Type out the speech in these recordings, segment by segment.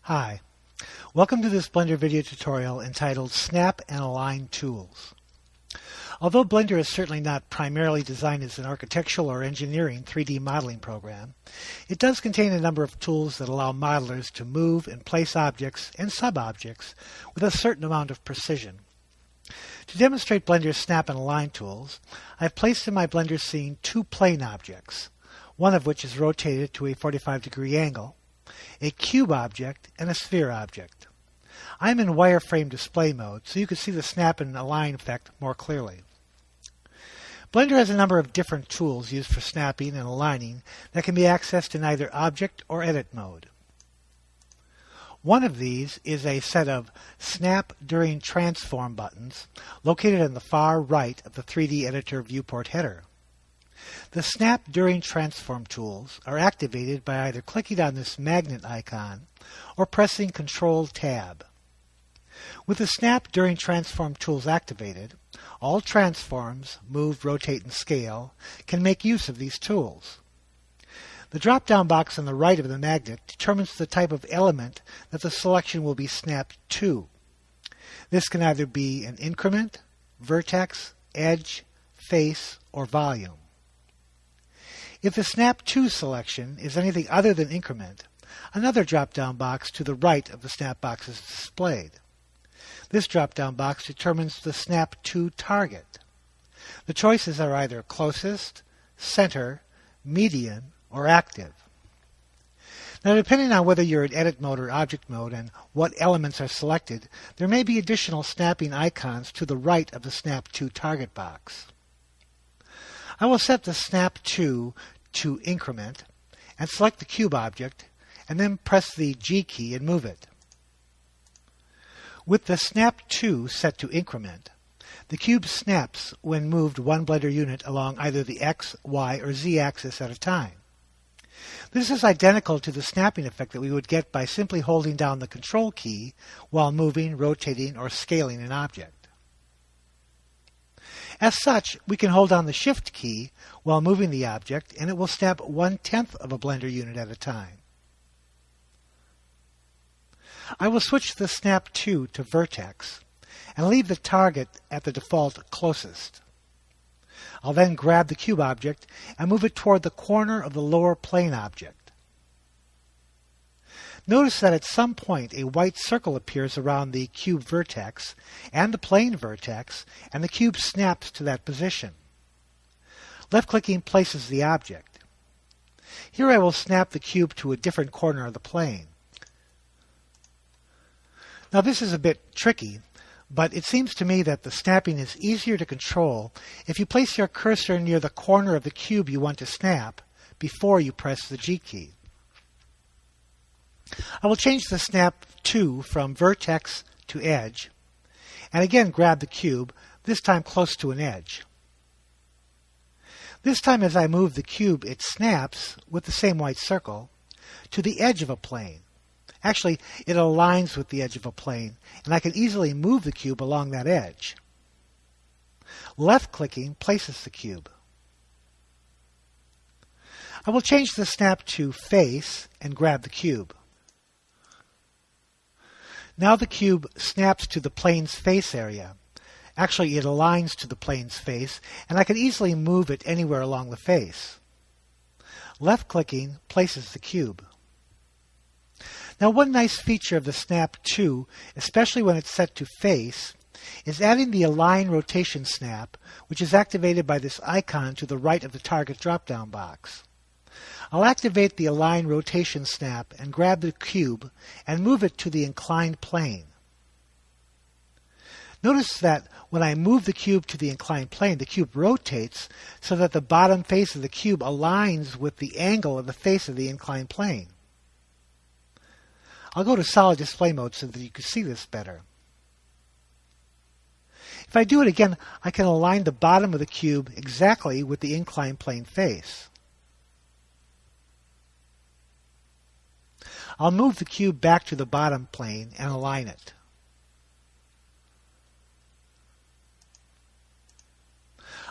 Hi, welcome to this Blender video tutorial entitled Snap and Align Tools. Although Blender is certainly not primarily designed as an architectural or engineering 3D modeling program, it does contain a number of tools that allow modelers to move and place objects and sub-objects with a certain amount of precision. To demonstrate Blender's Snap and Align tools, I've placed in my Blender scene two plane objects, one of which is rotated to a 45-degree angle, a cube object, and a sphere object. I'm in wireframe display mode, so you can see the snap and align effect more clearly. Blender has a number of different tools used for snapping and aligning that can be accessed in either object or edit mode. One of these is a set of Snap During Transform buttons located on the far right of the 3D Editor viewport header. The Snap During Transform tools are activated by either clicking on this magnet icon or pressing Ctrl-Tab. With the Snap During Transform tools activated, all transforms, move, rotate, and scale, can make use of these tools. The drop-down box on the right of the magnet determines the type of element that the selection will be snapped to. This can either be an increment, vertex, edge, face, or volume. If the Snap To selection is anything other than increment, another drop-down box to the right of the snap box is displayed. This drop-down box determines the Snap To target. The choices are either closest, center, median, or active. Now, depending on whether you're in edit mode or object mode and what elements are selected, there may be additional snapping icons to the right of the Snap To target box. I will set the Snap To increment and select the cube object and then press the G key and move it. With the Snap To set to increment, the cube snaps when moved one Blender unit along either the X, Y, or Z axis at a time. This is identical to the snapping effect that we would get by simply holding down the Control key while moving, rotating, or scaling an object. As such, we can hold down the Shift key while moving the object and it will snap 1/10 of a Blender unit at a time. I will switch the Snap To vertex and leave the target at the default closest. I'll then grab the cube object and move it toward the corner of the lower plane object. Notice that at some point a white circle appears around the cube vertex and the plane vertex, and the cube snaps to that position. Left-clicking places the object. Here I will snap the cube to a different corner of the plane. Now this is a bit tricky, but it seems to me that the snapping is easier to control if you place your cursor near the corner of the cube you want to snap before you press the G key. I will change the Snap To from vertex to edge, and again grab the cube, this time close to an edge. This time as I move the cube, it snaps, with the same white circle, to the edge of a plane. Actually, it aligns with the edge of a plane, and I can easily move the cube along that edge. Left-clicking places the cube. I will change the Snap To face and grab the cube. Now the cube snaps to the plane's face area. Actually, it aligns to the plane's face, and I can easily move it anywhere along the face. Left-clicking places the cube. Now, one nice feature of the Snap To, especially when it's set to face, is adding the Align Rotation snap, which is activated by this icon to the right of the target drop-down box. I'll activate the Align Rotation snap and grab the cube and move it to the inclined plane. Notice that when I move the cube to the inclined plane, the cube rotates so that the bottom face of the cube aligns with the angle of the face of the inclined plane. I'll go to solid display mode so that you can see this better. If I do it again, I can align the bottom of the cube exactly with the inclined plane face. I'll move the cube back to the bottom plane and align it.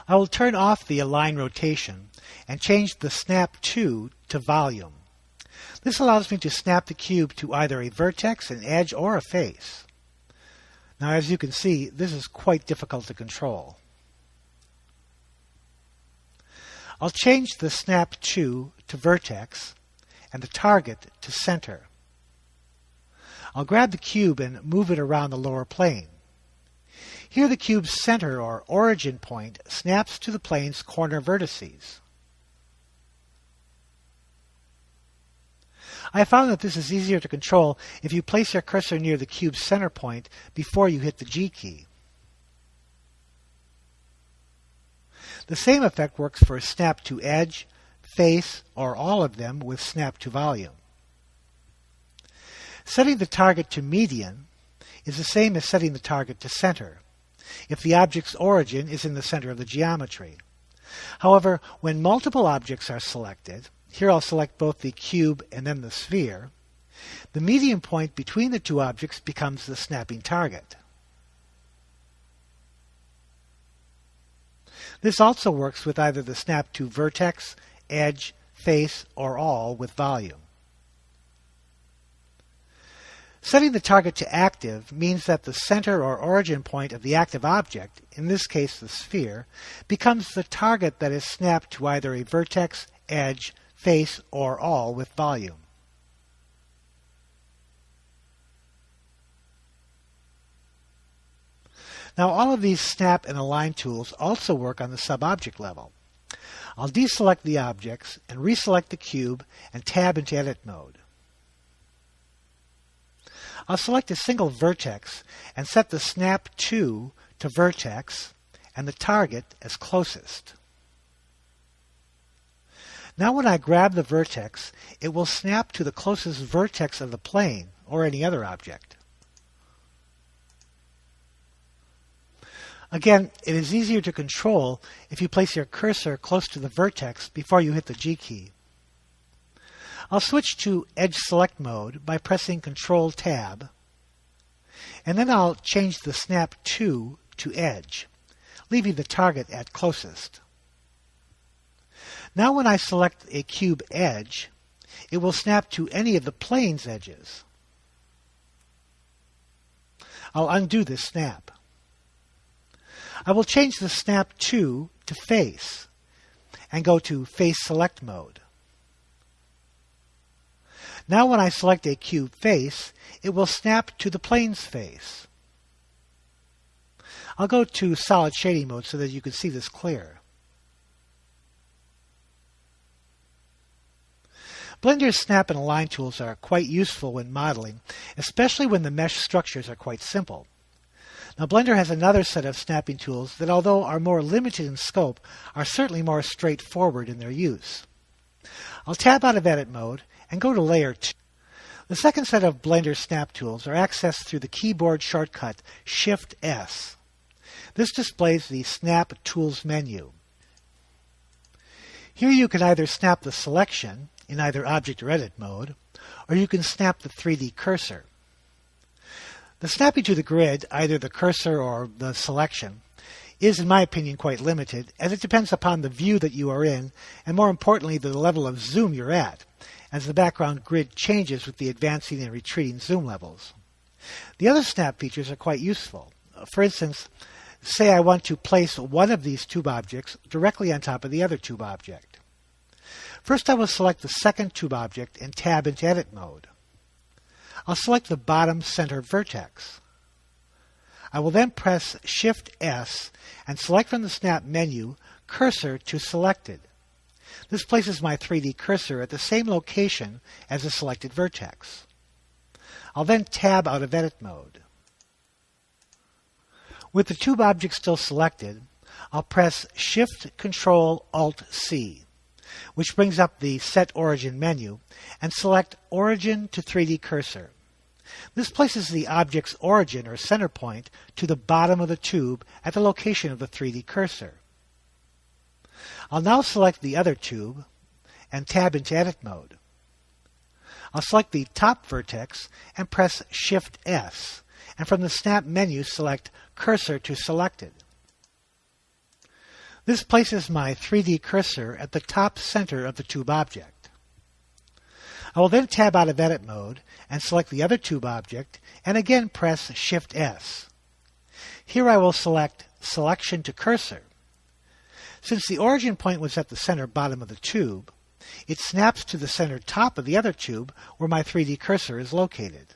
I will turn off the Align Rotation and change the Snap To volume. This allows me to snap the cube to either a vertex, an edge, or a face. Now, as you can see, this is quite difficult to control. I'll change the snap to vertex and the target to center. I'll grab the cube and move it around the lower plane. Here the cube's center or origin point snaps to the plane's corner vertices. I found that this is easier to control if you place your cursor near the cube's center point before you hit the G key. The same effect works for snap to edge, face, or all of them with snap to volume. Setting the target to median is the same as setting the target to center, if the object's origin is in the center of the geometry. However, when multiple objects are selected, here I'll select both the cube and then the sphere, the median point between the two objects becomes the snapping target. This also works with either the snap to vertex, edge, face, or all with volume. Setting the target to active means that the center or origin point of the active object, in this case the sphere, becomes the target that is snapped to either a vertex, edge, face, or all with volume. Now all of these snap and align tools also work on the sub-object level. I'll deselect the objects and reselect the cube and tab into edit mode. I'll select a single vertex and set the snap to vertex and the target as closest. Now when I grab the vertex, it will snap to the closest vertex of the plane or any other object. Again, it is easier to control if you place your cursor close to the vertex before you hit the G key. I'll switch to Edge Select mode by pressing Ctrl-Tab, and then I'll change the snap to Edge, leaving the target at closest. Now when I select a cube edge, it will snap to any of the plane's edges. I'll undo this snap. I will change the snap to face and go to Face Select mode. Now when I select a cube face, it will snap to the plane's face. I'll go to Solid Shading mode so that you can see this clear. Blender's snap and align tools are quite useful when modeling, especially when the mesh structures are quite simple. Now Blender has another set of snapping tools that, although are more limited in scope, are certainly more straightforward in their use. I'll tab out of Edit mode and go to Layer 2. The second set of Blender snap tools are accessed through the keyboard shortcut Shift-S. This displays the Snap Tools menu. Here you can either snap the selection in either Object or Edit mode, or you can snap the 3D cursor. The snapping to the grid, either the cursor or the selection, is in my opinion quite limited, as it depends upon the view that you are in, and more importantly the level of zoom you're at, as the background grid changes with the advancing and retreating zoom levels. The other snap features are quite useful. For instance, say I want to place one of these tube objects directly on top of the other tube object. First I will select the second tube object and tab into Edit mode. I'll select the bottom center vertex. I will then press Shift-S and select from the Snap menu Cursor to Selected. This places my 3D cursor at the same location as the selected vertex. I'll then tab out of Edit mode. With the tube object still selected, I'll press Shift-Control-Alt-C, which brings up the Set Origin menu, and select Origin to 3D Cursor. This places the object's origin or center point to the bottom of the tube at the location of the 3D cursor. I'll now select the other tube and tab into Edit mode. I'll select the top vertex and press Shift-S, and from the Snap menu select Cursor to Selected. This places my 3D cursor at the top center of the tube object. I will then tab out of edit mode and select the other tube object and again press Shift S. Here I will select Selection to Cursor. Since the origin point was at the center bottom of the tube, it snaps to the center top of the other tube where my 3D cursor is located.